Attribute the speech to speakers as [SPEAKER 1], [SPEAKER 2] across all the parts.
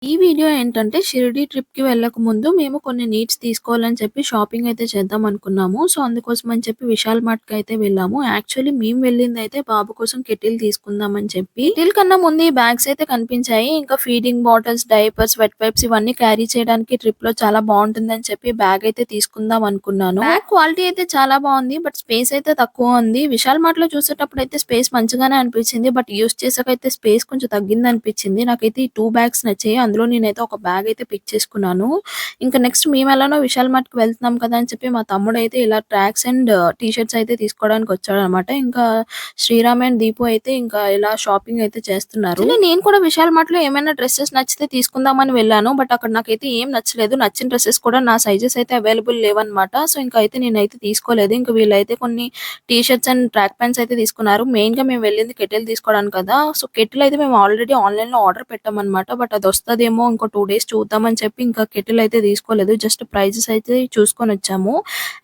[SPEAKER 1] ఈ వీడియో ఏంటంటే షిరిడీ ట్రిప్‌కి వెళ్ళకముందు మేము కొన్ని నీడ్స్ తీసుకోవాలని చెప్పి షాపింగ్ అయితే చేద్దాం అనుకున్నాము. సో, అందుకోసం అని చెప్పి విశాల్ మార్ట్‌కయితే వెళ్ళాము. యాక్చువల్లీ మేము వెళ్ళిందయితే బాబు కోసం కెటిల్ తీసుకుందాం అని చెప్పి. కెటిల్ కన్నా ముందు ఈ బ్యాగ్స్ అయితే కనిపించాయి. ఇంకా feeding bottles, diapers, wet wipes ఇవన్నీ క్యారీ చేయడానికి ట్రిప్‌లో చాలా బావుంటుందని చెప్పి బ్యాగ్ అయితే తీసుకుందాం అనుకున్నాను. బ్యాగ్ క్వాలిటీ అయితే చాలా బావుంది. బట్ స్పేస్ అయితే తక్కువ ఉంది. విశాల్ మార్ట్‌లో చూసేటప్పుడైతే స్పేస్ మంచిగానే అనిపించింది. బట్ యూజ్ చేసాకైతే స్పేస్ కొంచెం తగ్గిందనిపించింది. నాకైతే ఈ 2 బ్యాగ్స్ నచ్చాయి. అందులో నేనైతే ఒక బ్యాగ్ అయితే పిక్ చేసుకున్నాను. ఇంకా నెక్స్ట్ మేమెలానో విశాల్ మార్ట్‌కి వెళ్తున్నాం కదా అని చెప్పి మా తమ్ముడైతే ఇలా ట్రాక్స్ అండ్ టీ షర్ట్స్ అయితే తీసుకోవడానికి వచ్చాడనమాట. ఇంకా శ్రీరామ్ అండ్ దీపు అయితే ఇంకా ఇలా షాపింగ్ అయితే చేస్తున్నారు. యాక్చువల్లీ నేను కూడా విశాల్ మార్ట్‌లో ఏమైనా డ్రెసెస్ నచ్చితే తీసుకుందామని వెళ్ళాను. బట్ అక్కడ నాకైతే ఏం నచ్చలేదు. నచ్చిన డ్రెసెస్ కూడా నా సైజెస్ అయితే అవైలబుల్ లేవన్నమాట. సో, ఇంకా అయితే నేనైతే తీసుకోలేదు. ఇంక వీళ్ళైతే కొన్ని T shirts and track pants అయితే తీసుకున్నారు. మెయిన్‌గా మేము వెళ్ళింది కెటిల్ తీసుకోవడానికి కదా! సో, కెటిల్ అయితే మేము ఆల్రెడీ ఆన్‌లైన్‌లో ఆర్డర్ పెట్టామన్నమాట. బట్ అది వస్తదేమో ఇంకో 2 డేస్ చూద్దామని చెప్పి ఇంకా కెటిల్ అయితే తీసుకోలేదు. జస్ట్ ప్రైజెస్ అయితే చూసుకొనొచ్చాము.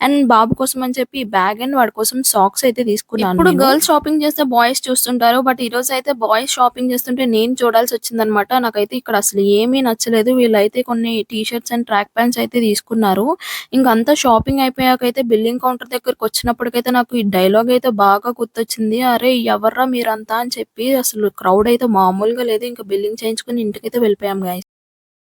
[SPEAKER 1] అండ్ బాబు కోసం అని చెప్పి బ్యాగ్ అండ్ వాడి కోసం సాక్స్ అయితే తీసుకున్నాను ఎప్పుడు గర్ల్స్ షాపింగ్ చేస్తే బాయ్స్ చూస్తుంటారు. బట్ ఈరోజైతే బాయ్స్ షాపింగ్ చేస్తుంటే నేను చూడాల్సొచ్చిందన్నమాట. నాకైతే ఇక్కడ అసలు ఏమీ నచ్చలేదు. వీళ్ళైతే కొన్ని T shirts and track pants అయితే తీసుకున్నారు. ఇంక అంతా షాపింగ్ అయిపోయాకైతే బిల్లింగ్ కౌంటర్ దగ్గరకొచ్చినప్పటికైతే నాకు ఈ డైలాగ్ అయితే బాగా గుర్తొచ్చింది. "అరేయ్! ఎవర్రా మీరంతా" అని చెప్పి అసలు క్రౌడ్ అయితే మామూలుగా లేదు. ఇంక బిల్లింగ్ చేయించుకొని ఇంటికైతే వెళ్ళిపోయాం గైస్.